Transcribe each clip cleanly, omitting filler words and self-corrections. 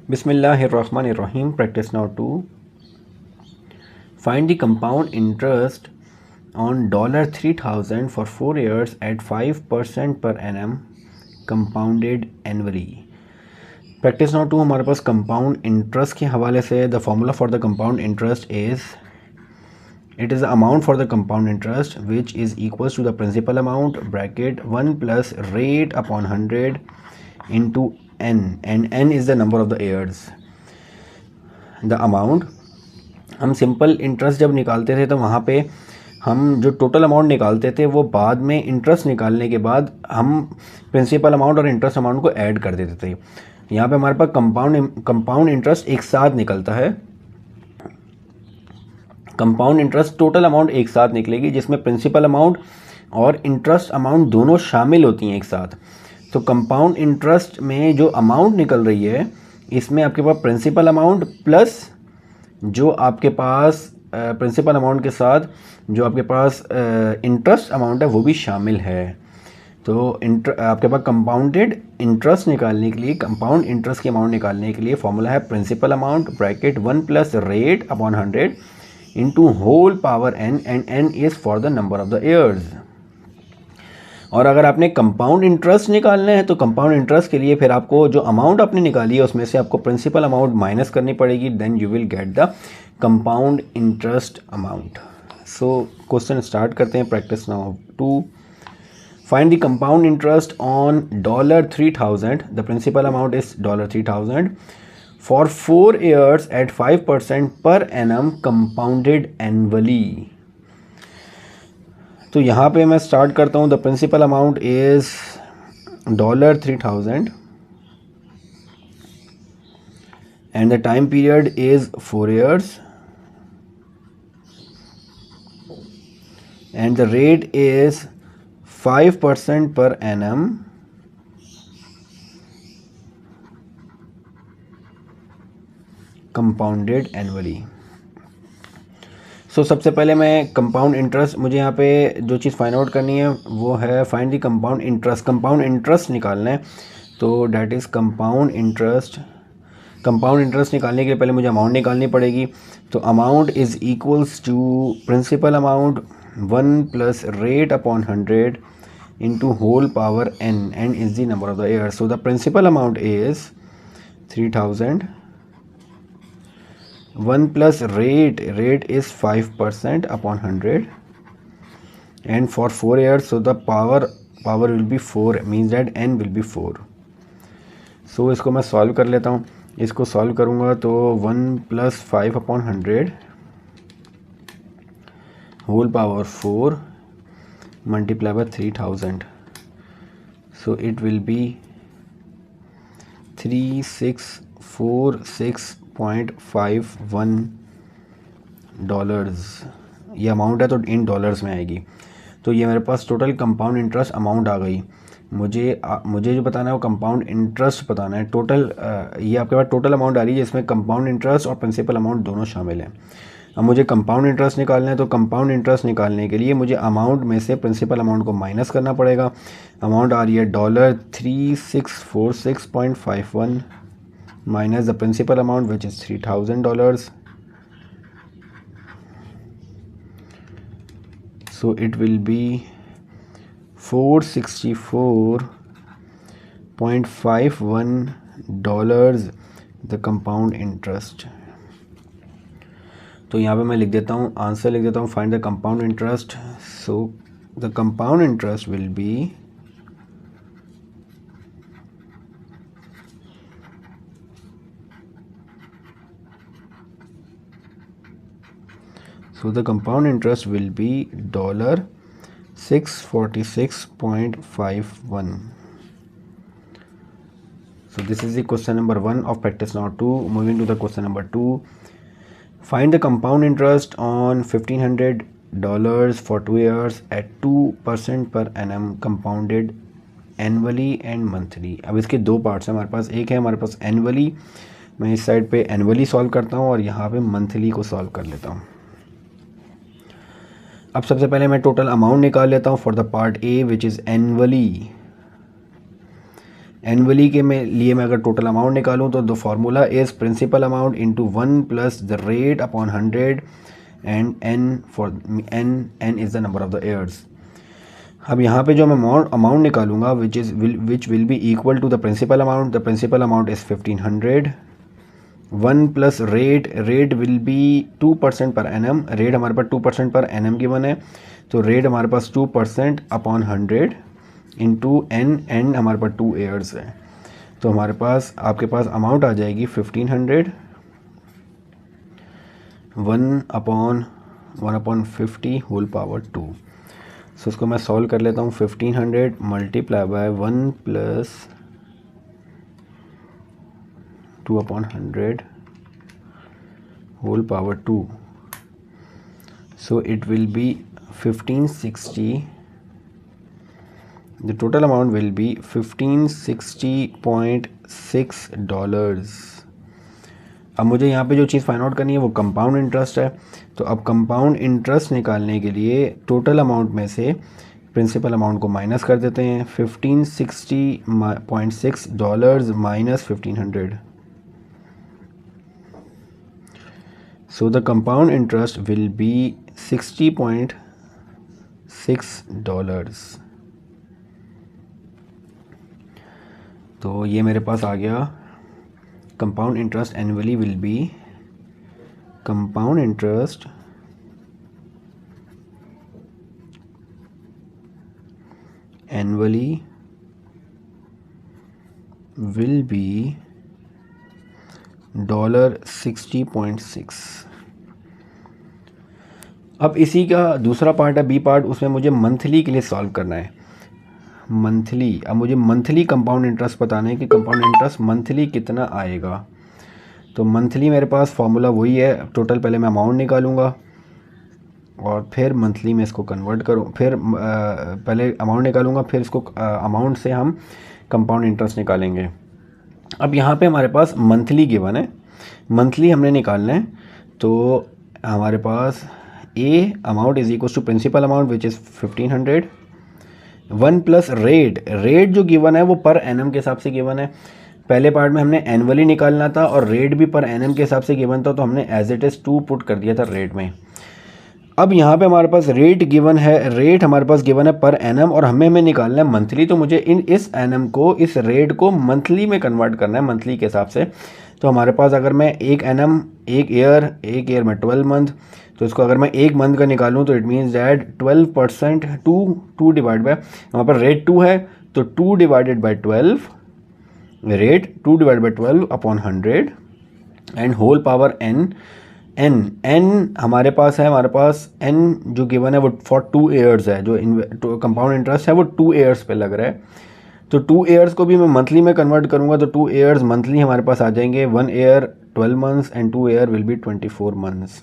Bismillahirrahmanirrahim. Practice now 2. Find the compound interest on $3,000 for 4 years at 5% per annum compounded annually. Practice now 2 हमारे पास compound interest के हवाले से the formula for the compound interest is it is the amount for the compound interest which is equals to the principal amount bracket 1 plus rate upon 100 into n, and n is the number of the years. The amount, हम simple interest जब निकालते थे तो वहाँ पे हम जो total amount निकालते थे वो बाद में इंटरेस्ट निकालने के बाद हम प्रिंसिपल अमाउंट और इंटरेस्ट अमाउंट को ऐड कर देते थे। यहाँ पे हमारे पास कंपाउंड इंटरेस्ट एक साथ निकलता है। कंपाउंड इंटरेस्ट टोटल अमाउंट एक साथ निकलेगी जिसमें प्रिंसिपल अमाउंट और इंटरेस्ट अमाउंट दोनों शामिल होती हैं एक साथ। तो कंपाउंड इंटरेस्ट में जो अमाउंट निकल रही है इसमें आपके पास प्रिंसिपल अमाउंट प्लस जो आपके पास प्रिंसिपल अमाउंट के साथ जो आपके पास इंटरेस्ट अमाउंट है वो भी शामिल है। तो आपके पास कंपाउंडेड इंटरेस्ट निकालने के लिए, कंपाउंड इंटरेस्ट की अमाउंट निकालने के लिए फॉर्मूला है principal amount bracket 1 plus rate upon 100 into whole power n, and n is for the number of the years. और अगर आपने कंपाउंड इंटरेस्ट निकालना है तो कंपाउंड इंटरेस्ट के लिए फिर आपको जो अमाउंट आपने निकाली है उसमें से आपको प्रिंसिपल अमाउंट माइनस करनी पड़ेगी, then you will get the compound interest amount. So question start करते हैं। Practice now 2. Find the compound interest on $3,000, the principal amount is $3,000 for 4 years at 5% per annum compounded annually. तो यहाँ पे मैं start करता हूँ। The principal amount is $3,000 and the time period is 4 years and the rate is 5% per annum compounded annually. सो सबसे पहले मैं compound interest, मुझे यहाँ पे जो चीज़ फाइंड आउट करनी है वो है find the compound interest. Compound interest निकालना है तो that is compound interest. Compound interest निकालने के लिए पहले मुझे अमाउंट निकालनी पड़ेगी। तो amount is equals to principal amount 1 plus rate upon 100 into whole power n, n is the number of the year. So the principal amount is 3,000, 1 plus rate is 5% upon 100 and for 4 years, so the power will be 4, means that n will be 4. so इसको मैं solve कर लेता हूँ। इसको solve करूँगा तो 1 plus 5 upon 100 whole power 4 multiplied by 3,000, so it will be 3646.51 dollars. ये amount है तो इन डॉलर्स में आएगी। तो ये मेरे पास टोटल कंपाउंड इंटरेस्ट अमाउंट आ गई। मुझे जो बताना है वो कंपाउंड इंटरेस्ट बताना है। टोटल ये आपके पास टोटल अमाउंट आ रही है जिसमें कंपाउंड इंटरेस्ट और प्रिंसिपल अमाउंट दोनों शामिल हैं। अब मुझे कंपाउंड इंटरेस्ट निकालना है तो कंपाउंड इंटरेस्ट निकालने के लिए मुझे अमाउंट में से प्रिंसिपल अमाउंट को माइनस करना पड़ेगा। अमाउंट आ रही है $3646.51 minus the principal amount which is $3,000, so it will be $464.51 the compound interest। तो यहाँ पे मैं लिख देता हूँ, आंसर लिख देता हूँ, find the compound interest. So the compound interest will be $646.51. So this is the question number 1 of practice now 2. Moving to the question number 2. Find the compound interest on $1,500 for 2 years at 2% per annum compounded annually and monthly। अब इसके दो parts हैं हमारे पास। एक है हमारे पास annually, मैं इस साइड पे एनुअली सॉल्व करता हूँ और यहाँ पे मंथली को सॉल्व कर लेता हूँ। अब सबसे पहले मैं टोटल अमाउंट निकाल लेता हूँ for the part A which is annually. Annually के लिए मैं अगर टोटल अमाउंट निकालूं तो the formula is principal amount into 1 plus the rate upon 100 and n is the number of the years. अब यहाँ पे जो मैं अमाउंट निकालूंगा which will be equal to the principal amount is 1500। 1 plus rate will be 2% per annum. Rate हमारे पास 2% per annum given है, तो rate हमारे पास 2% अपॉन 100 इंटू एन हमारे पास 2 ईयर्स है। तो हमारे पास आपके पास अमाउंट आ जाएगी 1500 1/50 होल पावर 2। सो इसको मैं सॉल्व कर लेता हूँ। 1500 multiply by 1 plus 2/100 whole power 2। So it will be 1560। The total amount will be $1560.6। अब मुझे यहाँ पे जो चीज़ फाइंड आउट करनी है वो कंपाउंड इंटरेस्ट है। तो अब कंपाउंड इंटरेस्ट निकालने के लिए टोटल अमाउंट में से प्रिंसिपल अमाउंट को माइनस कर देते हैं। $1560.6 minus 1500। So the compound interest will be $60.6। तो ये मेरे पास आ गया। Compound interest annually will be $60.6। अब इसी का दूसरा पार्ट है बी पार्ट, उसमें मुझे मंथली के लिए सॉल्व करना है। मंथली, अब मुझे मंथली कंपाउंड इंटरेस्ट बताना है कि कंपाउंड इंटरेस्ट मंथली कितना आएगा। तो मंथली मेरे पास फॉर्मूला वही है। टोटल पहले मैं अमाउंट निकालूंगा और फिर मंथली में इसको कन्वर्ट करूँ। फिर पहले अमाउंट निकालूंगा, फिर इसको अमाउंट से हम कंपाउंड इंटरेस्ट निकालेंगे। अब यहाँ पे हमारे पास मंथली गिवन है, मंथली हमने निकालना है। तो हमारे पास A amount is equal to principal amount which is 1500 1 plus rate जो गिवन है वो पर एनम के हिसाब से गिवन है। पहले पार्ट में हमने एनुअली निकालना था और रेट भी पर एनम के हिसाब से गिवन था, तो हमने एज इट इज़ 2 पुट कर दिया था रेट में। अब यहाँ पे हमारे पास रेट गिवन है, रेट हमारे पास गिवन है पर एनम और हमें निकालना है मंथली। तो मुझे इस एनम को, इस रेट को मंथली में कन्वर्ट करना है मंथली के हिसाब से। तो हमारे पास अगर मैं एक एनम एक ईयर में 12 मंथ, तो इसको अगर मैं एक मंथ का निकालूं तो it means that 12% 2 divide by, हमारे पास रेट 2 है तो 2 divided by 12, rate 2 divide by 12 upon 100 and whole power n हमारे पास है, हमारे पास n जो गिवन है वो फॉर 2 ईयर्स है। जो कंपाउंड इंटरेस्ट है वो 2 ईयर्स पे लग रहा है। तो 2 ईयर्स को भी मैं मंथली में कन्वर्ट करूंगा तो 2 ईयर्स मंथली हमारे पास आ जाएंगे। 1 year 12 months and 2 year will be 24 months.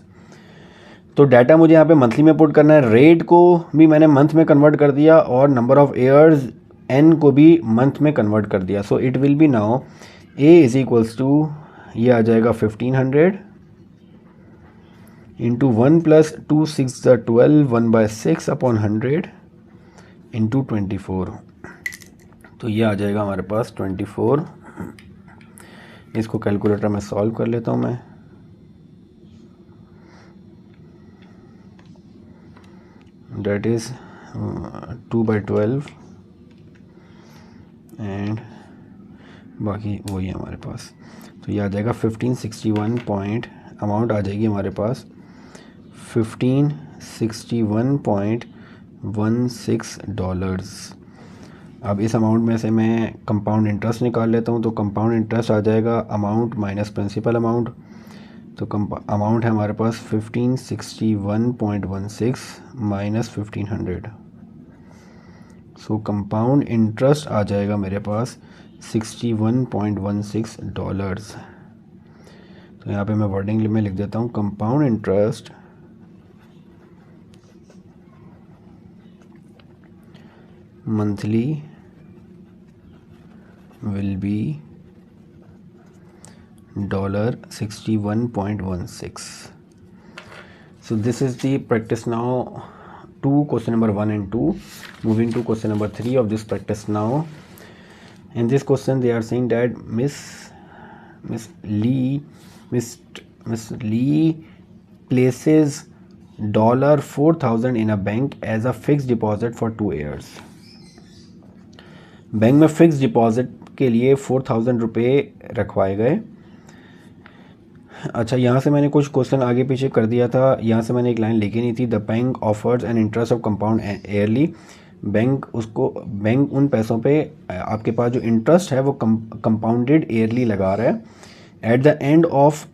तो डाटा मुझे यहाँ पे मंथली में पुट करना है। रेट को भी मैंने मंथ में कन्वर्ट कर दिया और नंबर ऑफ ईयर्स n को भी मंथ में कन्वर्ट कर दिया। So it will be now a is equals to, ये आ जाएगा 1500 इंटू 1 प्लस 2 6 12 1/6 अपॉन 100 इंटू 24। तो ये आ जाएगा हमारे पास 24। इसको कैलकुलेटर में सॉल्व कर लेता हूँ मैं। That is 2/12 एंड बाकी वही है हमारे पास। तो ये आ जाएगा 1561 पॉइंट, अमाउंट आ जाएगी हमारे पास $1561.16। अब इस अमाउंट में से मैं कंपाउंड इंटरेस्ट निकाल लेता हूँ। तो कंपाउंड इंटरेस्ट आ जाएगा अमाउंट माइनस प्रिंसिपल अमाउंट। तो अमाउंट है हमारे पास 1561.16 माइनस 1500। सो कंपाउंड इंटरेस्ट आ जाएगा मेरे पास $61.16। तो यहाँ पे मैं वर्डिंग में लिख देता हूँ, compound interest monthly will be $61.16. So this is the practice now 2, question number 1 and 2. Moving to question number 3 of this practice now. In this question they are saying that Miss Lee places $4,000 in a bank as a fixed deposit for 2 years. Bank में fix deposit के लिए 4,000 रुपये रखवाए गए। अच्छा, यहाँ से मैंने कुछ क्वेश्चन आगे पीछे कर दिया था, यहाँ से मैंने एक लाइन लिखी नहीं थी। The bank offers an interest of compound yearly. Bank उन पैसों पे आपके पास जो इंटरेस्ट है वो कंपाउंडेड ईयरली लगा रहा है। At the end of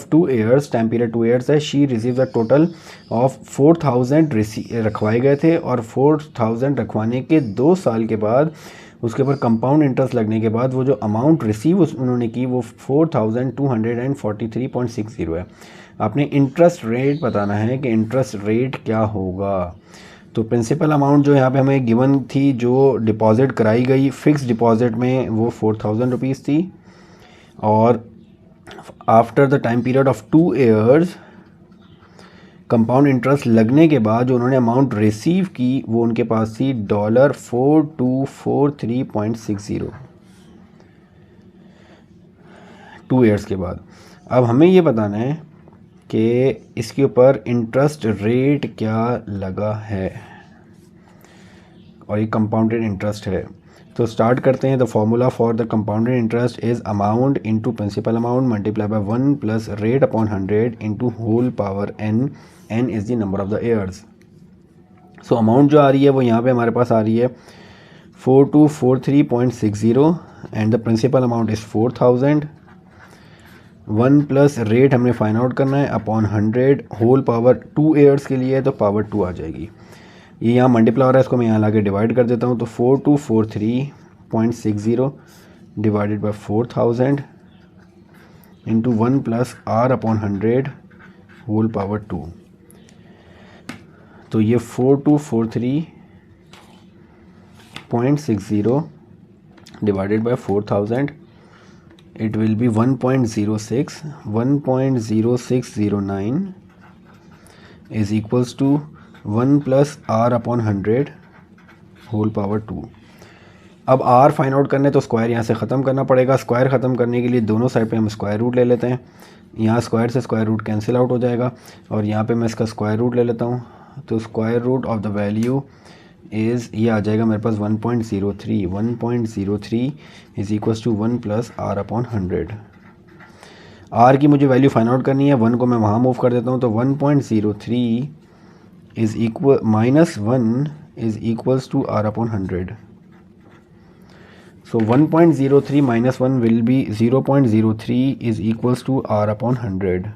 2 years, time period 2 years है, she receive a total of 4,000 रखवाए गए थे और 4,000 रखवाने के 2 साल के बाद उसके ऊपर कंपाउंड इंटरेस्ट लगने के बाद वो जो अमाउंट रिसीव उन्होंने की वो 4,243.60 है। आपने इंटरेस्ट रेट बताना है कि इंटरेस्ट रेट क्या होगा। तो प्रिंसिपल अमाउंट जो यहाँ पे हमें गिवन थी, जो डिपॉजिट कराई गई फिक्स डिपॉजिट में, वो 4,000 रुपीज़ थी। और after the time period of 2 years compound interest लगने के बाद जो उन्होंने अमाउंट रिसीव की वो उनके पास थी $4243.60 2 years के बाद। अब हमें ये बताना है कि इसके ऊपर इंटरेस्ट रेट क्या लगा है और ये कंपाउंडेड इंटरेस्ट है। तो स्टार्ट करते हैं। The formula for the compounded interest is amount into principal amount multiply by 1 plus rate upon 100 into whole power n। n is the number of the years. So amount जो आ रही है वो यहाँ पे हमारे पास आ रही है 4243.60 and the principal amount is 4,000। 1 plus rate हमने फाइंड आउट करना है अपॉन 100, होल पावर 2 years के लिए है तो पावर 2 आ जाएगी। ये यहाँ मल्टीप्लाई हो रहा है, इसको मैं यहाँ लाके डिवाइड कर देता हूँ। तो 4243.60 divided by 4,000 into 1 plus r upon 100 whole power 2। तो ये 4243.60 divided by 4,000, it will be 1.0609 is equals to 1 plus r upon 100 whole power 2। अब r फाइंड आउट करने तो स्क्वायर यहाँ से ख़त्म करना पड़ेगा। स्क्वायर ख़त्म करने के लिए दोनों साइड पे हम स्क्वायर रूट ले लेते हैं। यहाँ स्क्वायर से स्क्वायर रूट कैंसिल आउट हो जाएगा और यहाँ पे मैं इसका स्क्वायर रूट ले लेता हूँ। तो square root of the value is, ये आ जाएगा मेरे पास 1.03। 1.03 is equals to 1 plus r upon 100। r की मुझे वैल्यू फाइंड आउट करनी है, 1 को मैं वहाँ मूव कर देता हूँ। तो 1.03 is equal minus 1 is equals to r upon 100. So 1.03 minus 1 will be 0.03 is equals to r upon 100.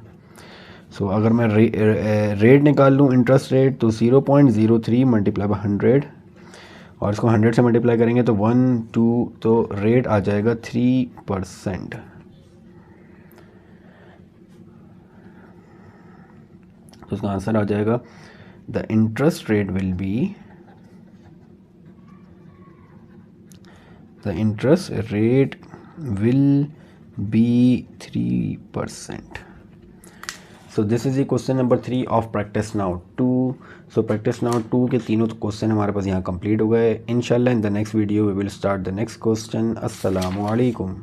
So अगर मैं रेट निकाल लूँ इंटरेस्ट रेट तो 0.03 मल्टीप्लाई बाय 100 और इसको 100 से मल्टीप्लाई करेंगे तो 1 2 तो रेट आ जाएगा 3%। तो इसका आंसर आ जाएगा the interest rate will be 3%. So this is the question number 3 of practice now 2. So practice now 2 के तीनों क्वेश्चन हमारे पास यहाँ कंप्लीट हो गए। इंशाल्लाह in the next video we will start the next question. अस्सलामु अलैकुम।